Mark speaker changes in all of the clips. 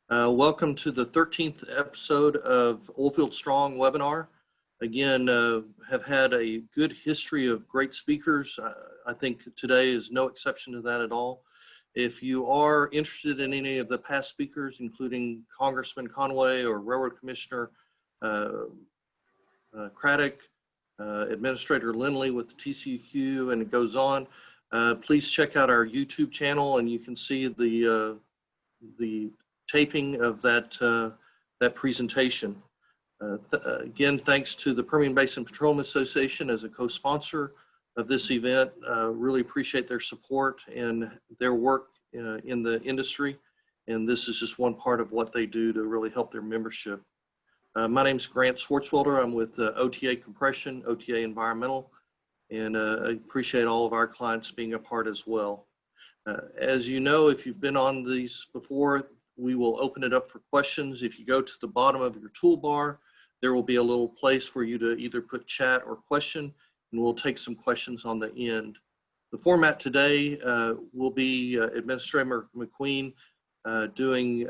Speaker 1: Welcome to the 13th episode of Oilfield Strong webinar. Again, have had a good history of great speakers. I think today is no exception to that at all. If you are interested in any of the past speakers, including Congressman Conway or Railroad Commissioner Craddock, Administrator Lindley with TCQ, and it goes on, please check out our YouTube channel and you can see the taping of that presentation. Again, thanks to the Permian Basin Petroleum Association as a co-sponsor of this event. Really appreciate their support and their work in the industry. And this is just one part of what they do to really help their membership. My name is Grant Swartzwelder. I'm with OTA Compression, OTA Environmental, and I appreciate all of our clients being a part as well. As you know, if you've been on these before, we will open it up for questions. If you go to the bottom of your toolbar, there will be a little place for you to either put chat or question, and we'll take some questions on the end. The format today will be Administrator McQueen doing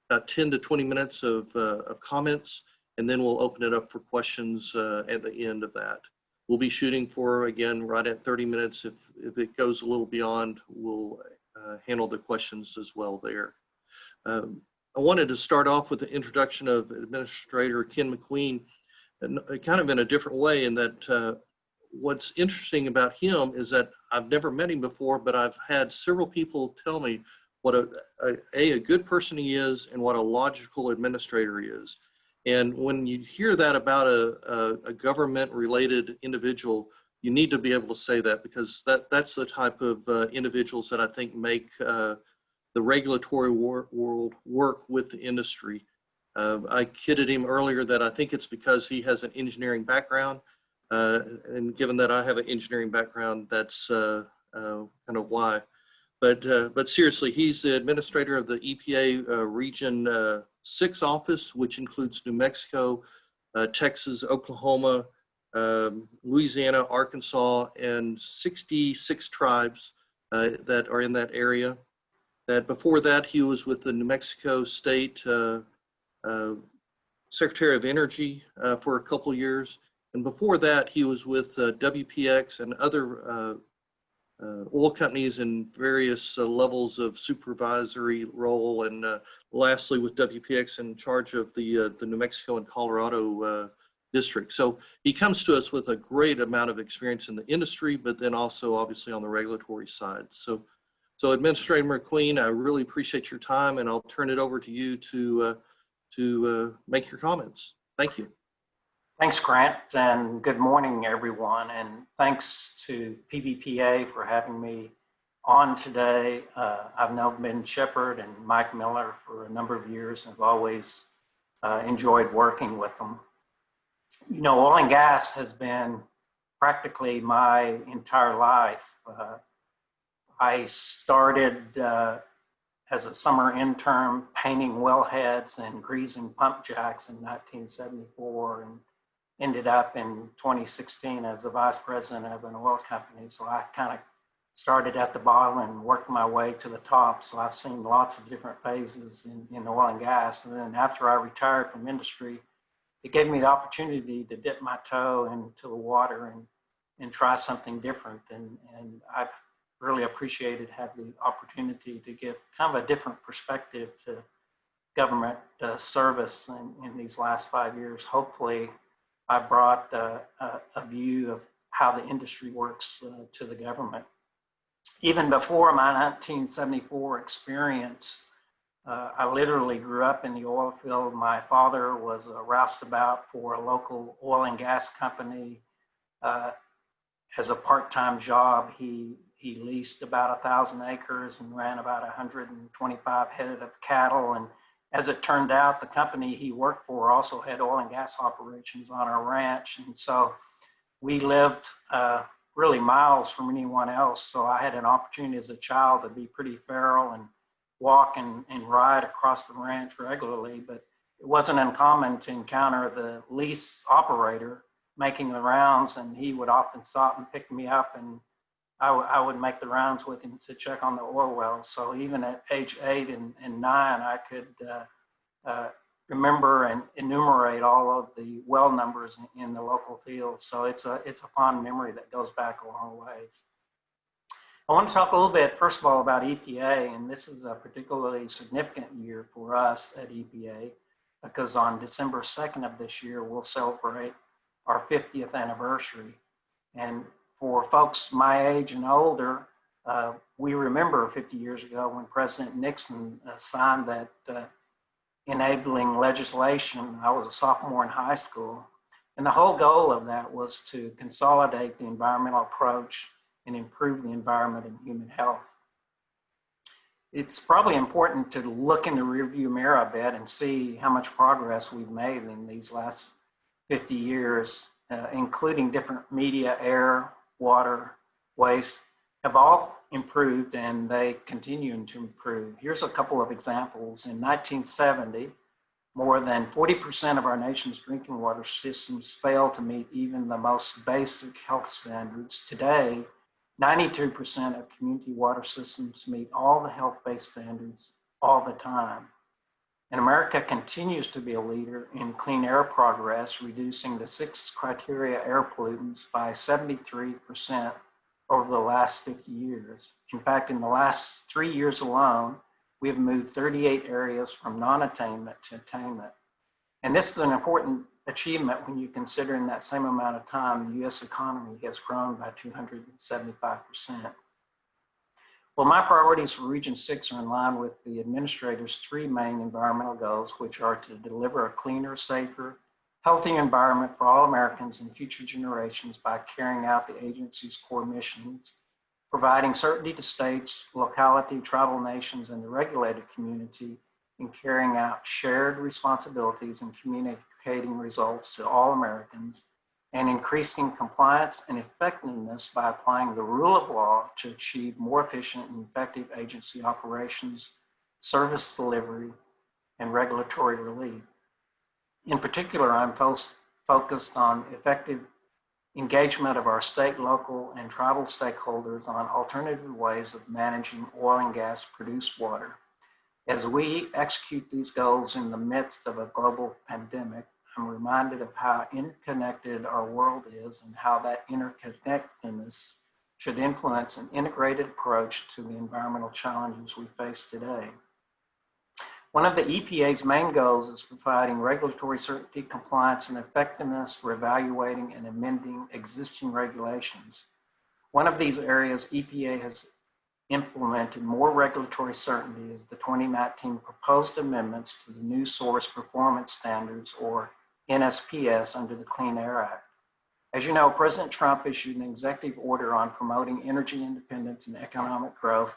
Speaker 1: about 10 to 20 minutes of comments, and then we'll open it up for questions at the end of that. We'll be shooting for, again, right at 30 minutes. If it goes a little beyond, we'll handle the questions as well there. I wanted to start off with the introduction of Administrator Ken McQueen, and kind of in a different way, in that what's interesting about him is that I've never met him before, but I've had several people tell me what a good person he is and what a logical administrator he is. And when you hear that about a government-related individual, you need to be able to say that, because that's the type of individuals that I think make the regulatory world work with the industry. I kidded him earlier that I think it's because he has an engineering background, and given that I have an engineering background, that's kind of why. But seriously, he's the administrator of the EPA Region 6 office, which includes New Mexico, Texas, Oklahoma, Louisiana, Arkansas, and 66 tribes that are in that area. That before that, he was with the New Mexico State Secretary of Energy for a couple of years. And before that, he was with WPX and other oil companies in various levels of supervisory role, and lastly with WPX in charge of the New Mexico and Colorado district. So he comes to us with a great amount of experience in the industry, but then also obviously on the regulatory side. So Administrator McQueen, I really appreciate your time, and I'll turn it over to you to make your comments. Thank you.
Speaker 2: Thanks, Grant, and good morning, everyone. And thanks to PBPA for having me on today. I've known Ben Shepard and Mike Miller for a number of years and have always enjoyed working with them. You know, oil and gas has been practically my entire life. I started as a summer intern painting wellheads and greasing pump jacks in 1974, and ended up in 2016 as the vice president of an oil company. So I kind of started at the bottom and worked my way to the top. So I've seen lots of different phases in oil and gas. And then after I retired from industry, it gave me the opportunity to dip my toe into the water and try something different. And I've really appreciated having the opportunity to give kind of a different perspective to government service in these last 5 years. Hopefully, I brought a view of how the industry works to the government. Even before my 1974 experience, I literally grew up in the oil field. My father was a roustabout for a local oil and gas company. As a part-time job, he leased about 1,000 acres and ran about 125 head of cattle. And as it turned out, the company he worked for also had oil and gas operations on our ranch. And so we lived really miles from anyone else. So I had an opportunity as a child to be pretty feral and walk and ride across the ranch regularly. But it wasn't uncommon to encounter the lease operator making the rounds, and he would often stop and pick me up and I would make the rounds with him to check on the oil wells. So even at age 8 and 9, I could remember and enumerate all of the well numbers in the local field. So it's a fond memory that goes back a long ways. I want to talk a little bit, first of all, about EPA, and this is a particularly significant year for us at EPA because on December 2nd of this year, we'll celebrate our 50th anniversary. And for folks my age and older, we remember 50 years ago when President Nixon signed that enabling legislation. I was a sophomore in high school. And the whole goal of that was to consolidate the environmental approach and improve the environment and human health. It's probably important to look in the rearview mirror a bit and see how much progress we've made in these last 50 years, including different media, air, water, waste, have all improved and they continue to improve. Here's a couple of examples. In 1970, more than 40% of our nation's drinking water systems failed to meet even the most basic health standards. Today, 92% of community water systems meet all the health-based standards all the time. And America continues to be a leader in clean air progress, reducing the 6 criteria air pollutants by 73% over the last 50 years. In fact, in the last 3 years alone, we have moved 38 areas from non-attainment to attainment. And this is an important achievement when you consider in that same amount of time, the US economy has grown by 275%. Well, my priorities for Region 6 are in line with the administrator's 3 main environmental goals, which are to deliver a cleaner, safer, healthier environment for all Americans and future generations by carrying out the agency's core missions, providing certainty to states, locality, tribal nations, and the regulated community in carrying out shared responsibilities and communicating results to all Americans, and increasing compliance and effectiveness by applying the rule of law to achieve more efficient and effective agency operations, service delivery, and regulatory relief. In particular, I'm focused on effective engagement of our state, local, and tribal stakeholders on alternative ways of managing oil and gas produced water. As we execute these goals in the midst of a global pandemic, I'm reminded of how interconnected our world is and how that interconnectedness should influence an integrated approach to the environmental challenges we face today. One of the EPA's main goals is providing regulatory certainty, compliance, and effectiveness for evaluating and amending existing regulations. One of these areas EPA has implemented more regulatory certainty is the 2019 proposed amendments to the New Source Performance Standards, or NSPS, under the Clean Air Act. As you know, President Trump issued an executive order on promoting energy independence and economic growth.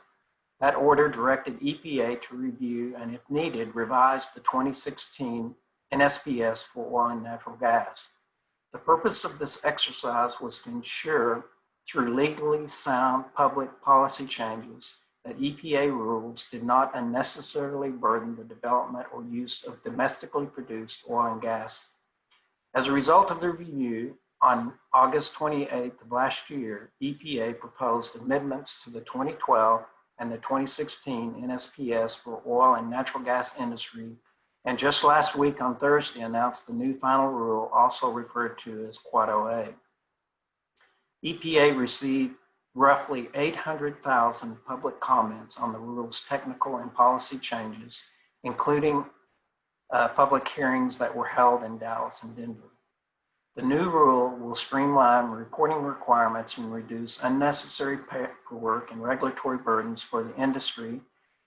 Speaker 2: That order directed EPA to review and, if needed, revise the 2016 NSPS for oil and natural gas. The purpose of this exercise was to ensure, through legally sound public policy changes, that EPA rules did not unnecessarily burden the development or use of domestically produced oil and gas. As a result of the review, on August 28th of last year, EPA proposed amendments to the 2012 and the 2016 NSPS for oil and natural gas industry, and just last week on Thursday announced the new final rule, also referred to as Quad OA. EPA received roughly 800,000 public comments on the rule's technical and policy changes, including public hearings that were held in Dallas and Denver. The new rule will streamline reporting requirements and reduce unnecessary paperwork and regulatory burdens for the industry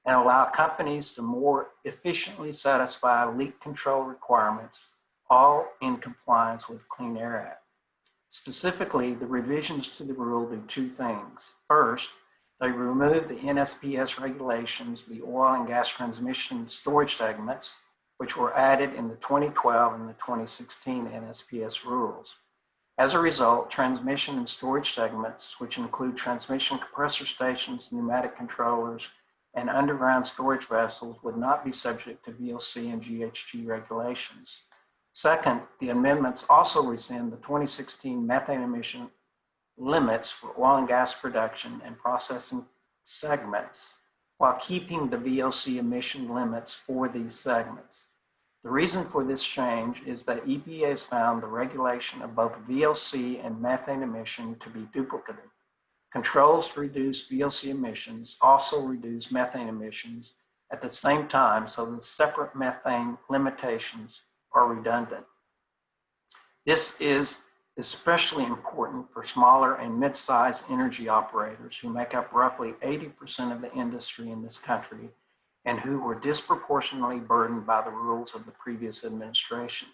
Speaker 2: and allow companies to more efficiently satisfy leak control requirements, all in compliance with the Clean Air Act. Specifically, the revisions to the rule do 2 things. First, they remove the NSPS regulations, the oil and gas transmission storage segments, which were added in the 2012 and the 2016 NSPS rules. As a result, transmission and storage segments, which include transmission compressor stations, pneumatic controllers, and underground storage vessels, would not be subject to VOC and GHG regulations. Second, the amendments also rescind the 2016 methane emission limits for oil and gas production and processing segments while keeping the VOC emission limits for these segments. The reason for this change is that EPA has found the regulation of both VOC and methane emission to be duplicative. Controls to reduce VOC emissions also reduce methane emissions at the same time, so the separate methane limitations are redundant. This is especially important for smaller and mid-sized energy operators who make up roughly 80% of the industry in this country and who were disproportionately burdened by the rules of the previous administration.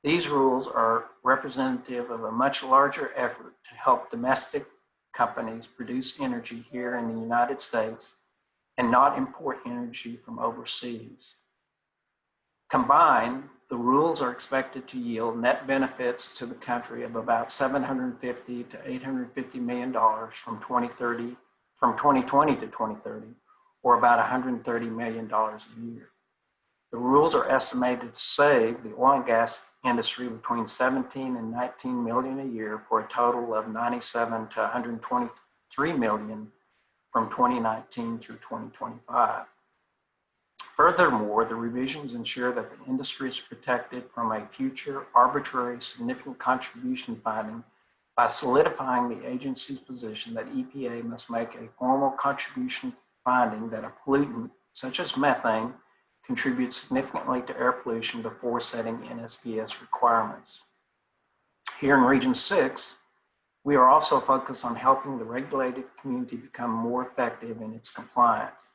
Speaker 2: These rules are representative of a much larger effort to help domestic companies produce energy here in the United States and not import energy from overseas. Combined, the rules are expected to yield net benefits to the country of about $750 to $850 million from 2020 to 2030, or about $130 million a year. The rules are estimated to save the oil and gas industry between 17 and 19 million a year for a total of 97 to 123 million from 2019 through 2025. Furthermore, the revisions ensure that the industry is protected from a future arbitrary significant contribution finding by solidifying the agency's position that EPA must make a formal contribution finding that a pollutant, such as methane, contributes significantly to air pollution before setting NSPS requirements. Here in Region 6, we are also focused on helping the regulated community become more effective in its compliance.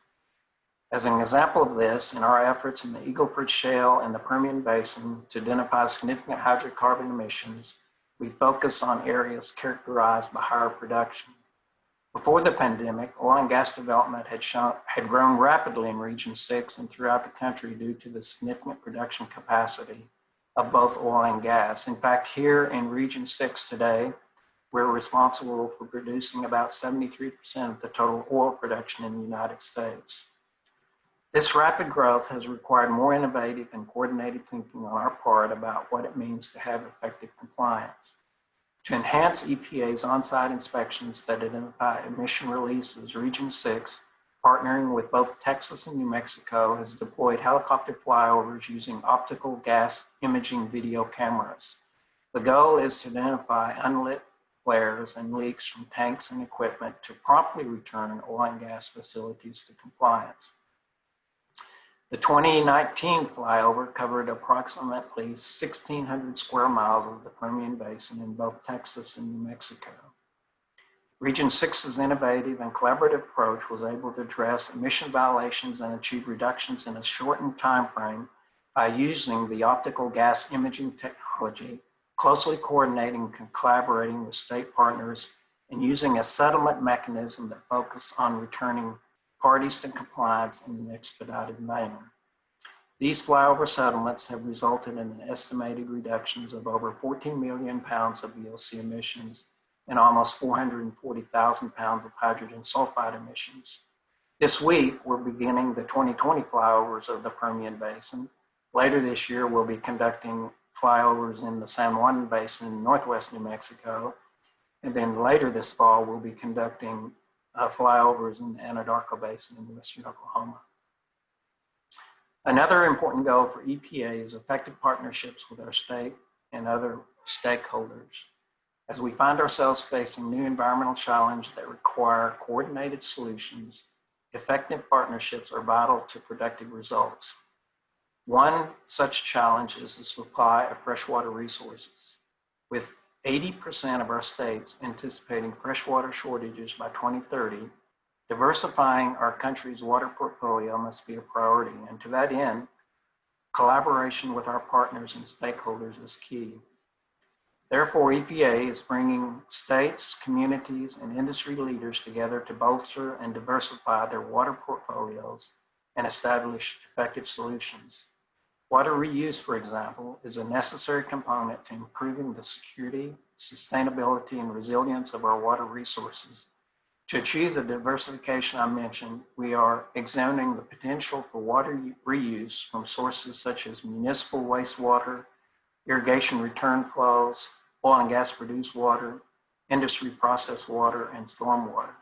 Speaker 2: As an example of this, in our efforts in the Eagle Ford Shale and the Permian Basin to identify significant hydrocarbon emissions, we focused on areas characterized by higher production. Before the pandemic, oil and gas development had grown rapidly in Region 6 and throughout the country due to the significant production capacity of both oil and gas. In fact, here in Region 6 today, we're responsible for producing about 73% of the total oil production in the United States. This rapid growth has required more innovative and coordinated thinking on our part about what it means to have effective compliance. To enhance EPA's on-site inspections that identify emission releases, Region 6, partnering with both Texas and New Mexico, has deployed helicopter flyovers using optical gas imaging video cameras. The goal is to identify unlit flares and leaks from tanks and equipment to promptly return oil and gas facilities to compliance. The 2019 flyover covered approximately 1,600 square miles of the Permian Basin in both Texas and New Mexico. Region 6's innovative and collaborative approach was able to address emission violations and achieve reductions in a shortened time frame by using the optical gas imaging technology, closely coordinating and collaborating with state partners, and using a settlement mechanism that focused on returning parties to compliance in an expedited manner. These flyover settlements have resulted in estimated reductions of over 14 million pounds of VOC emissions and almost 440,000 pounds of hydrogen sulfide emissions. This week, we're beginning the 2020 flyovers of the Permian Basin. Later this year, we'll be conducting flyovers in the San Juan Basin in northwest New Mexico. And then later this fall, we'll be conducting flyovers in the Anadarko Basin in western Oklahoma. Another important goal for EPA is effective partnerships with our state and other stakeholders. As we find ourselves facing new environmental challenges that require coordinated solutions, effective partnerships are vital to productive results. One such challenge is the supply of freshwater resources. With 80% of our states anticipating freshwater shortages by 2030, diversifying our country's water portfolio must be a priority. And to that end, collaboration with our partners and stakeholders is key. Therefore, EPA is bringing states, communities, and industry leaders together to bolster and diversify their water portfolios and establish effective solutions. Water reuse, for example, is a necessary component to improving the security, sustainability, and resilience of our water resources. To achieve the diversification I mentioned, we are examining the potential for water reuse from sources such as municipal wastewater, irrigation return flows, oil and gas produced water, industry processed water, and stormwater.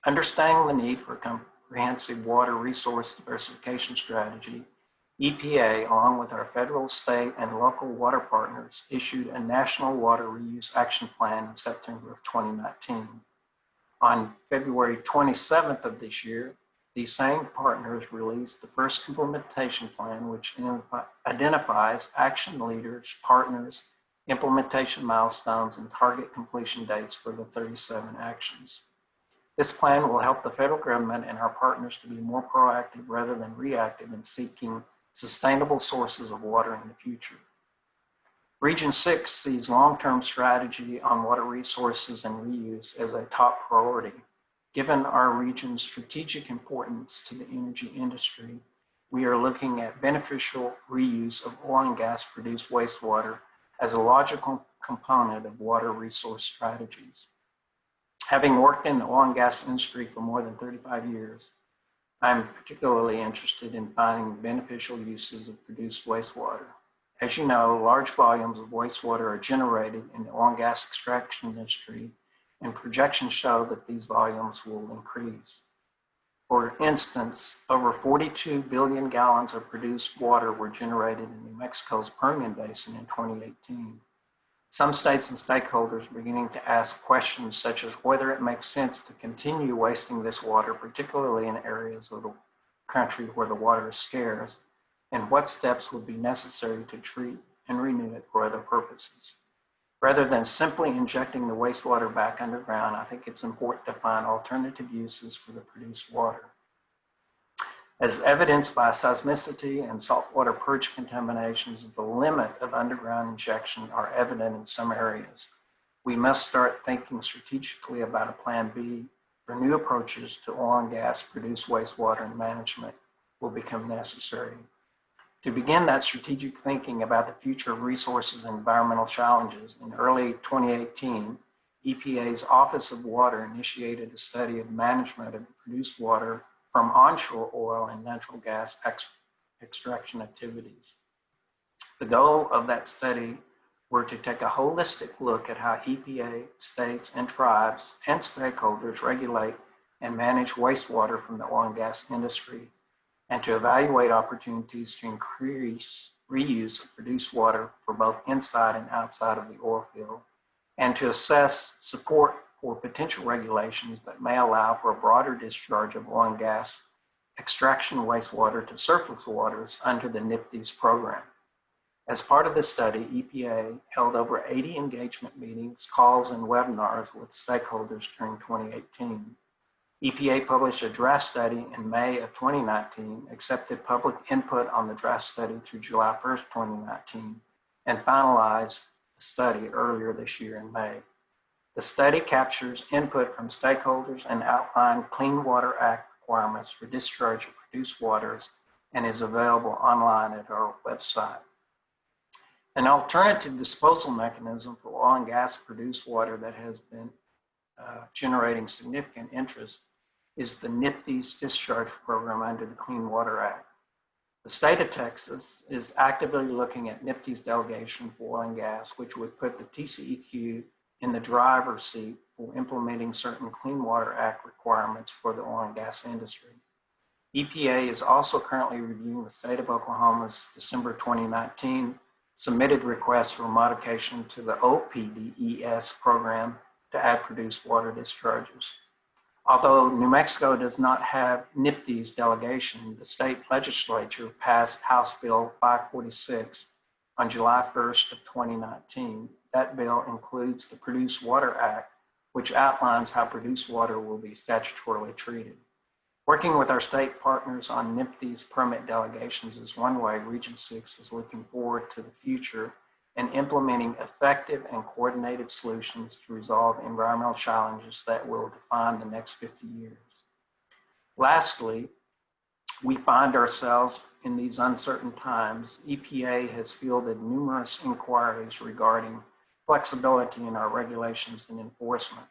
Speaker 2: Understanding the need for a comprehensive water resource diversification strategy, EPA, along with our federal, state, and local water partners, issued a National Water Reuse Action Plan in September of 2019. On February 27th of this year, these same partners released the first implementation plan, which identifies action leaders, partners, implementation milestones, and target completion dates for the 37 actions. This plan will help the federal government and our partners to be more proactive rather than reactive in seeking sustainable sources of water in the future. Region 6 sees long-term strategy on water resources and reuse as a top priority. Given our region's strategic importance to the energy industry, we are looking at beneficial reuse of oil and gas produced wastewater as a logical component of water resource strategies. Having worked in the oil and gas industry for more than 35 years, I'm particularly interested in finding beneficial uses of produced wastewater. As you know, large volumes of wastewater are generated in the oil and gas extraction industry, and projections show that these volumes will increase. For instance, over 42 billion gallons of produced water were generated in New Mexico's Permian Basin in 2018. Some states and stakeholders are beginning to ask questions such as whether it makes sense to continue wasting this water, particularly in areas of the country where the water is scarce, and what steps would be necessary to treat and renew it for other purposes. Rather than simply injecting the wastewater back underground, I think it's important to find alternative uses for the produced water. As evidenced by seismicity and saltwater purge contaminations, the limit of underground injection are evident in some areas. We must start thinking strategically about a plan B for new approaches to oil and gas produced wastewater and management will become necessary. To begin that strategic thinking about the future of resources and environmental challenges, in early 2018, EPA's Office of Water initiated a study of management of produced water from onshore oil and natural gas extraction activities. The goal of that study were to take a holistic look at how EPA, states, and tribes and stakeholders regulate and manage wastewater from the oil and gas industry, and to evaluate opportunities to increase reuse of produced water for both inside and outside of the oil field, and to assess support for potential regulations that may allow for a broader discharge of oil and gas extraction wastewater to surface waters under the NIPDES program. As part of this study, EPA held over 80 engagement meetings, calls, and webinars with stakeholders during 2018. EPA published a draft study in May of 2019, accepted public input on the draft study through July 1st, 2019, and finalized the study earlier this year in May. The study captures input from stakeholders and outlined Clean Water Act requirements for discharge of produced waters and is available online at our website. An alternative disposal mechanism for oil and gas produced water that has been generating significant interest is the NIPDES discharge program under the Clean Water Act. The state of Texas is actively looking at NIPDES delegation for oil and gas, which would put the TCEQ in the driver's seat for implementing certain Clean Water Act requirements for the oil and gas industry. EPA is also currently reviewing the state of Oklahoma's December 2019 submitted request for modification to the OPDES program to add produced water discharges. Although New Mexico does not have NIPDES delegation, the state legislature passed House Bill 546 on July 1st of 2019. That bill includes the Produced Water Act, which outlines how produced water will be statutorily treated. Working with our state partners on NIPDES permit delegations is one way Region 6 is looking forward to the future and implementing effective and coordinated solutions to resolve environmental challenges that will define the next 50 years. Lastly, we find ourselves in these uncertain times. EPA has fielded numerous inquiries regarding flexibility in our regulations and enforcement.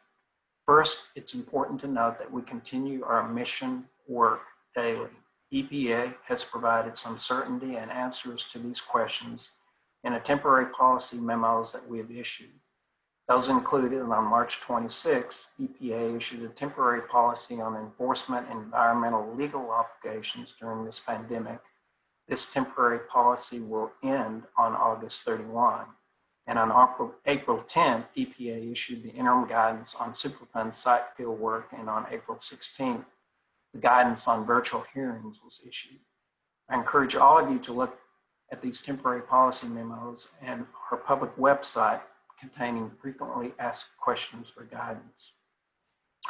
Speaker 2: First, it's important to note that we continue our mission work daily. EPA has provided some certainty and answers to these questions in a temporary policy memos that we have issued. Those included on March 26th, EPA issued a temporary policy on enforcement and environmental legal obligations during this pandemic. This temporary policy will end on August 31. And on April 10th, EPA issued the interim guidance on Superfund site field work, and on April 16th, the guidance on virtual hearings was issued. I encourage all of you to look at these temporary policy memos and our public website containing frequently asked questions for guidance.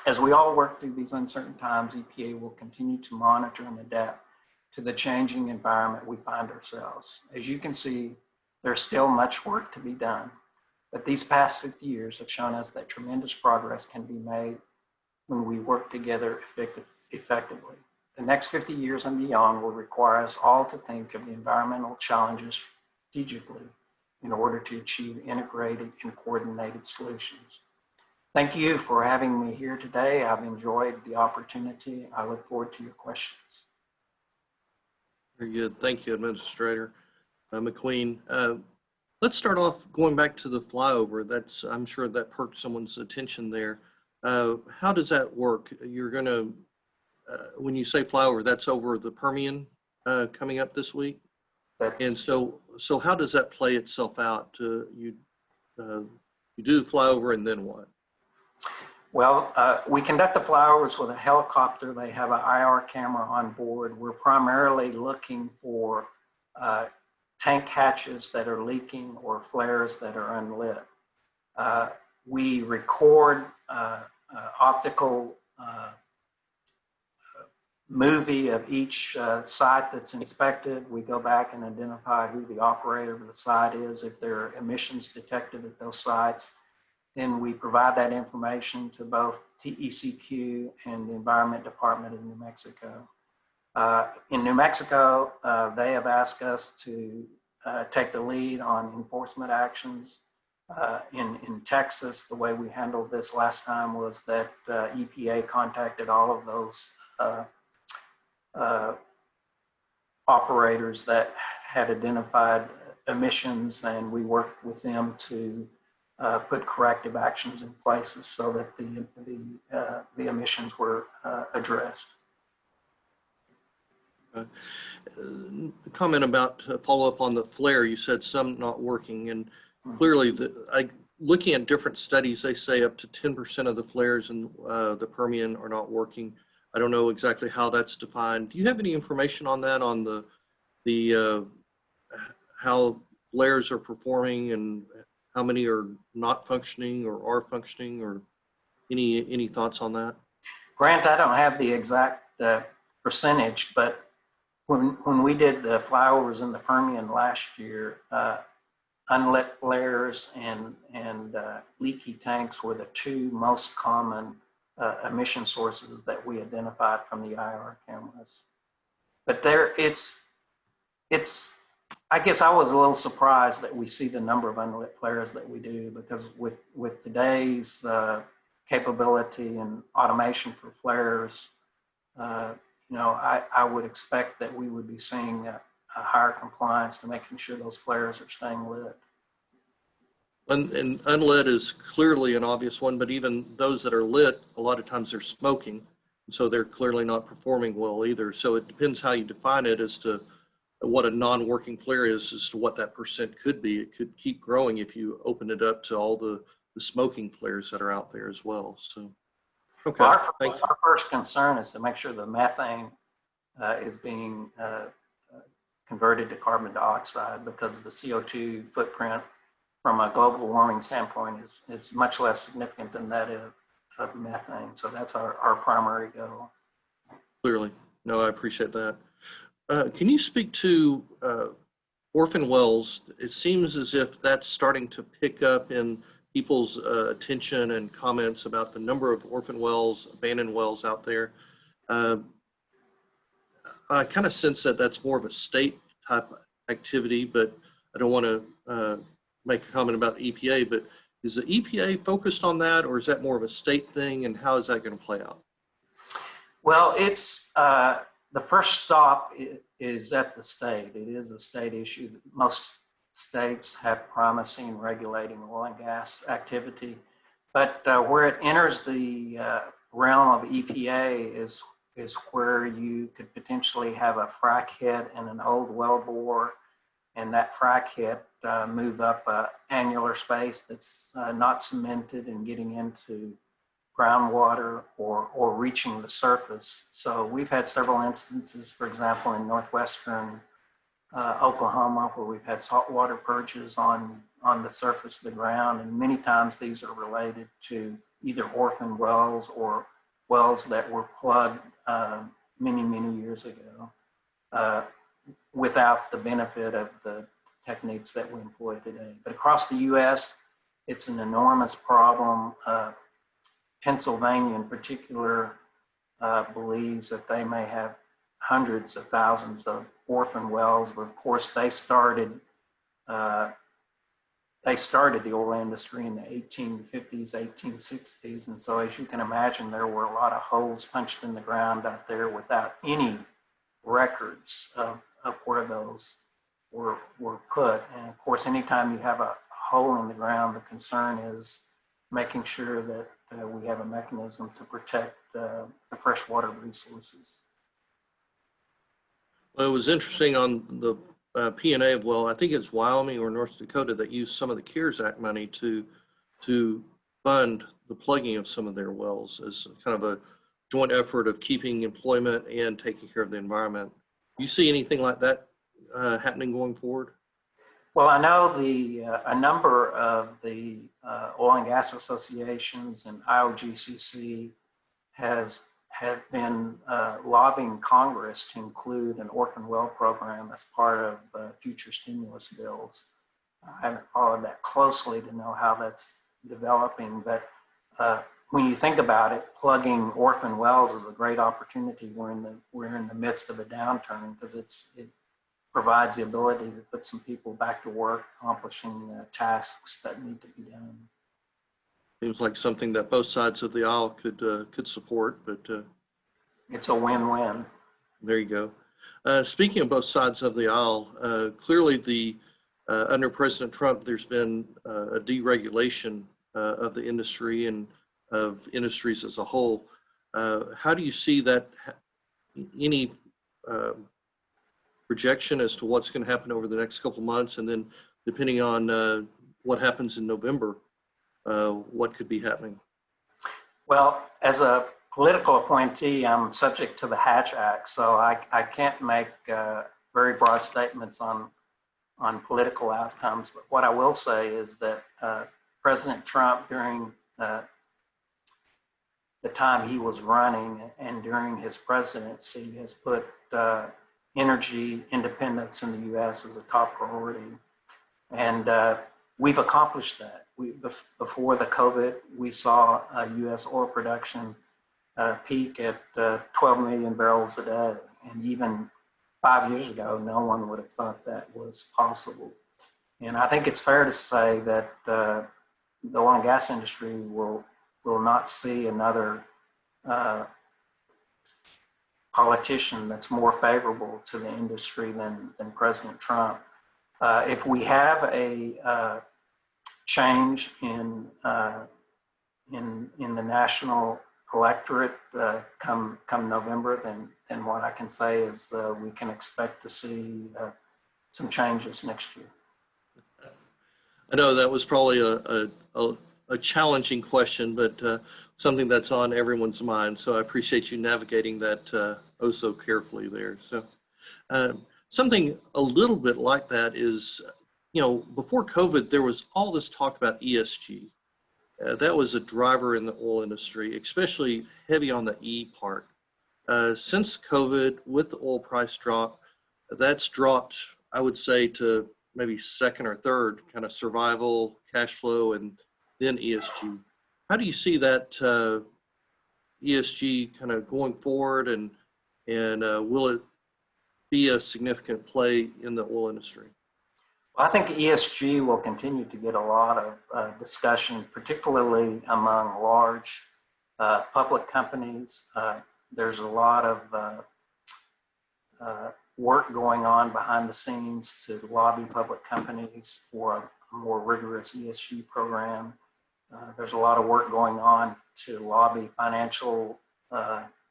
Speaker 2: As we all work through these uncertain times, EPA will continue to monitor and adapt to the changing environment we find ourselves. As you can see, there's still much work to be done, but these past 50 years have shown us that tremendous progress can be made when we work together effectively. The next 50 years and beyond will require us all to think of the environmental challenges strategically in order to achieve integrated and coordinated solutions. Thank you for having me here today. I've enjoyed the opportunity. I look forward to your questions.
Speaker 1: Very good. Thank you, Administrator McQueen. Let's start off going back to the flyover. I'm sure that perked someone's attention there. How does that work? You're going to, when you say flyover, that's over the Permian coming up this week? And so how does that play itself out? You do the flyover and then what?
Speaker 2: Well, we conduct the flyovers with a helicopter. They have an IR camera on board. We're primarily looking for tank hatches that are leaking or flares that are unlit. We record optical movie of each site that's inspected. We go back and identify who the operator of the site is, if there are emissions detected at those sites. Then we provide that information to both TECQ and the Environment Department of New Mexico. In New Mexico, they have asked us to take the lead on enforcement actions. In Texas, the way we handled this last time was that EPA contacted all of those operators that had identified emissions, and we worked with them to put corrective actions in places so that the emissions were addressed.
Speaker 1: Comment about follow up on the flare. You said some not working, and clearly, looking at different studies, they say up to 10% of the flares in the Permian are not working. I don't know exactly how that's defined. Do you have any information on that, on the how flares are performing and how many are not functioning or are functioning, or any thoughts on that?
Speaker 2: Grant, I don't have the exact percentage, but when we did the flyovers in the Permian last year, unlit flares and leaky tanks were the two most common emission sources that we identified from the IR cameras. But I guess I was a little surprised that we see the number of unlit flares that we do, because with today's capability and automation for flares, I would expect that we would be seeing a higher compliance to making sure those flares are staying lit.
Speaker 1: And unlit is clearly an obvious one, but even those that are lit, a lot of times they're smoking, so they're clearly not performing well either. So it depends how you define it as to what a non-working flare is, as to what that percent could be. It could keep growing if you open it up to all the smoking flares that are out there as well. So, okay.
Speaker 2: Well, our first concern is to make sure the methane is being converted to carbon dioxide, because the CO2 footprint from a global warming standpoint is much less significant than that of methane. So that's our primary goal.
Speaker 1: Clearly. No, I appreciate that. Can you speak to orphan wells? It seems as if that's starting to pick up in people's attention and comments about the number of orphan wells, abandoned wells out there. I kind of sense that that's more of a state type activity, but I don't want to make a comment about the EPA, but is the EPA focused on that, or is that more of a state thing, and how is that going to play out?
Speaker 2: Well, it's the first stop is at the state. It is a state issue. Most states have primacy in regulating oil and gas activity. But where it enters the realm of EPA is where you could potentially have a frac hit in an old wellbore, and that frac hit move up an annular space that's not cemented and getting into groundwater or reaching the surface. So we've had several instances, for example, in northwestern Oklahoma, where we've had saltwater purges on the surface of the ground, and many times these are related to either orphan wells or wells that were plugged many years ago without the benefit of the techniques that we employ today. But across the U.S., it's an enormous problem. Pennsylvania in particular believes that they may have hundreds of thousands of orphan wells, but of course they started the oil industry in the 1850s, 1860s, and so as you can imagine, there were a lot of holes punched in the ground out there without any records of where those were put. And of course, anytime you have a hole in the ground, the concern is making sure that we have a mechanism to protect the freshwater resources.
Speaker 1: Well, it was interesting on the P&A of, well, I think it's Wyoming or North Dakota that used some of the CARES Act money to fund the plugging of some of their wells as kind of a joint effort of keeping employment and taking care of the environment. You see anything like that happening going forward?
Speaker 2: Well, I know a number of the oil and gas associations and IOGCC have been lobbying Congress to include an orphan well program as part of future stimulus bills. I haven't followed that closely to know how that's developing, but when you think about it, plugging orphan wells is a great opportunity. We're in the midst of a downturn because it provides the ability to put some people back to work accomplishing tasks that need to be done.
Speaker 1: Seems like something that both sides of the aisle could support, but
Speaker 2: it's a win-win.
Speaker 1: There you go. Speaking of both sides of the aisle, clearly under President Trump, there's been a deregulation of the industry and of industries as a whole. How do you see that? Any projection as to what's going to happen over the next couple of months, and then depending on what happens in November, what could be happening?
Speaker 2: Well, as a political appointee, I'm subject to the Hatch Act, so I can't make very broad statements on political outcomes. But what I will say is that President Trump, during the time he was running and during his presidency, has put energy independence in the U.S. as a top priority. And we've accomplished that. Before the COVID, we saw U.S. oil production peak at 12 million barrels a day. And even 5 years ago, no one would have thought that was possible. And I think it's fair to say that the oil and gas industry will not see another politician that's more favorable to the industry than President Trump. If we have a change in the national electorate come November, then what I can say is we can expect to see some changes next year.
Speaker 1: I know that was probably a challenging question, but something that's on everyone's mind. So I appreciate you navigating that oh so carefully there. So something a little bit like that is, before COVID, there was all this talk about ESG. That was a driver in the oil industry, especially heavy on the E part. Since COVID, with the oil price drop, that's dropped, I would say, to maybe second or third, kind of survival, cash flow, and then ESG. How do you see that ESG kind of going forward, and will it be a significant play in the oil industry?
Speaker 2: Well, I think ESG will continue to get a lot of discussion, particularly among large public companies. There's a lot of work going on behind the scenes to lobby public companies for a more rigorous ESG program. There's a lot of work going on to lobby financial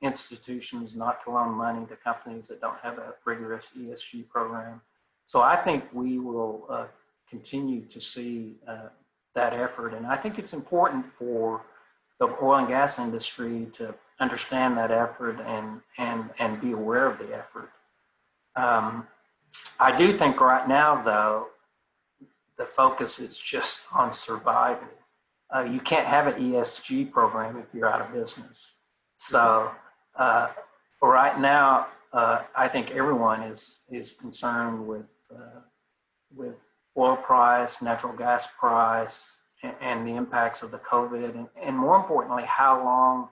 Speaker 2: institutions not to loan money to companies that don't have a rigorous ESG program. So I think we will continue to see that effort. And I think it's important for the oil and gas industry to understand that effort and be aware of the effort. I do think right now, though, the focus is just on surviving. You can't have an ESG program if you're out of business. So right now, I think everyone is concerned with oil price, natural gas price, and the impacts of the COVID, and more importantly, how long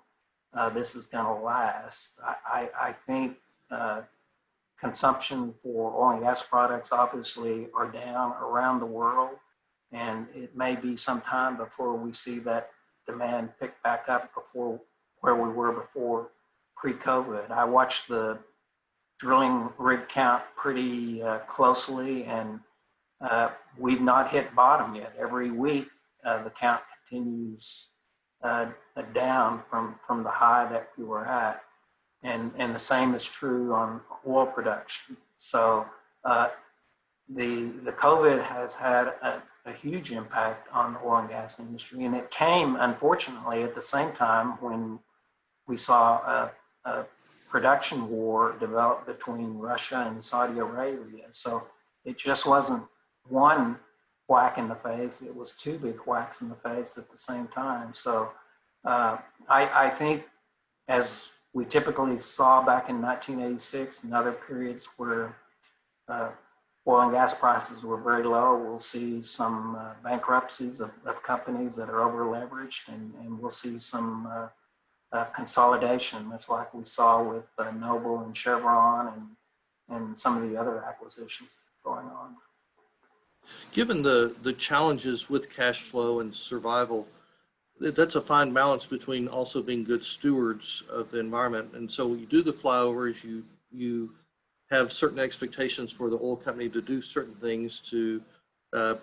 Speaker 2: this is going to last. I think consumption for oil and gas products obviously are down around the world, and it may be some time before we see that demand pick back up before where we were before pre-COVID. I watched the drilling rig count pretty closely, and we've not hit bottom yet. Every week, the count continues down from the high that we were at. And the same is true on oil production. So the COVID has had a huge impact on the oil and gas industry. And it came, unfortunately, at the same time when we saw a production war develop between Russia and Saudi Arabia. So it just wasn't one whack in the face, it was two big whacks in the face at the same time. So I think, as we typically saw back in 1986 and other periods where oil and gas prices were very low, we'll see some bankruptcies of companies that are over leveraged, and we'll see some consolidation, much like we saw with Noble and Chevron and some of the other acquisitions going on.
Speaker 1: Given the challenges with cash flow and survival, that's a fine balance between also being good stewards of the environment. And so you do the flyovers, you have certain expectations for the oil company to do certain things to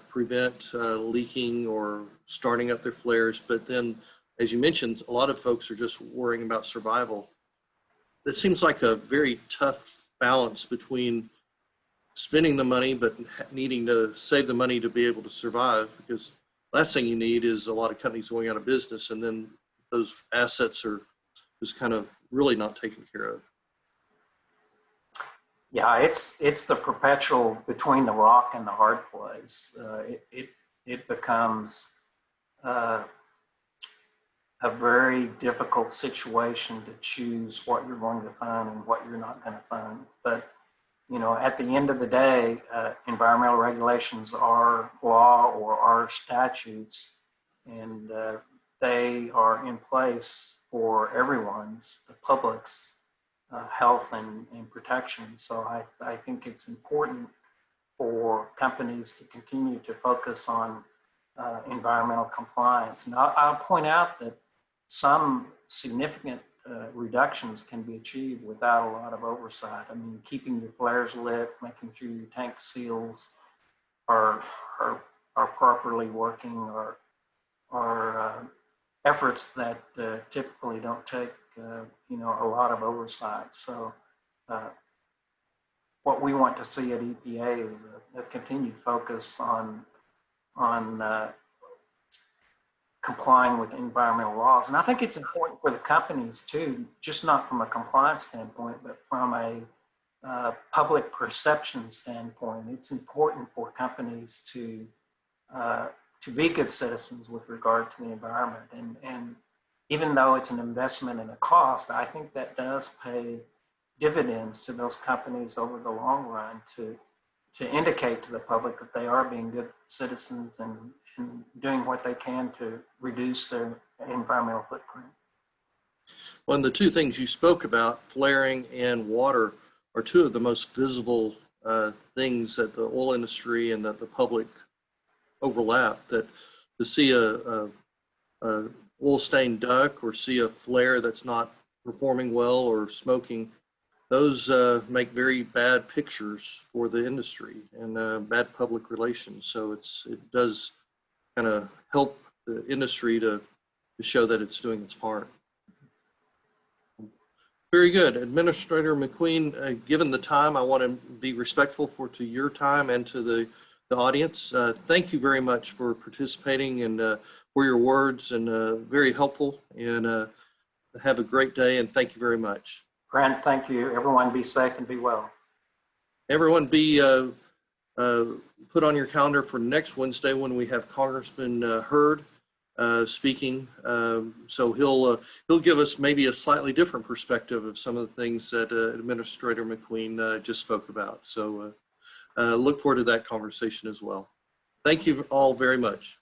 Speaker 1: prevent leaking or starting up their flares. But then, as you mentioned, a lot of folks are just worrying about survival. It seems like a very tough balance between spending the money but needing to save the money to be able to survive, because last thing you need is a lot of companies going out of business and then those assets are just kind of really not taken care of.
Speaker 2: Yeah, it's the perpetual between the rock and the hard place. It becomes a very difficult situation to choose what you're going to fund and what you're not going to fund. But you know, at the end of the day, environmental regulations are law or are statutes, and they are in place for everyone's, the public's health and protection. So I think it's important for companies to continue to focus on environmental compliance. And I'll point out that some significant reductions can be achieved without a lot of oversight. I mean, keeping your flares lit, making sure your tank seals are properly working, are efforts that typically don't take a lot of oversight. So what we want to see at EPA is a continued focus on complying with environmental laws. And I think it's important for the companies too, just not from a compliance standpoint, but from a public perception standpoint. It's important for companies to be good citizens with regard to the environment. And even though it's an investment and a cost, I think that does pay dividends to those companies over the long run to indicate to the public that they are being good citizens and doing what they can to reduce their environmental footprint.
Speaker 1: Well, and the two things you spoke about, flaring and water, are two of the most visible things that the oil industry and that the public overlap. That to see a oil stained duct or see a flare that's not performing well or smoking, those make very bad pictures for the industry and bad public relations. So it does kind of help the industry to show that it's doing its part. Very good. Administrator McQueen, given the time, I want to be respectful to your time and to the audience. Thank you very much for participating and for your words, and very helpful. And have a great day, and thank you very much.
Speaker 2: Grant, thank you. Everyone be safe and be well.
Speaker 1: Everyone be put on your calendar for next Wednesday when we have Congressman Hurd speaking. So he'll give us maybe a slightly different perspective of some of the things that Administrator McQueen just spoke about. So look forward to that conversation as well. Thank you all very much.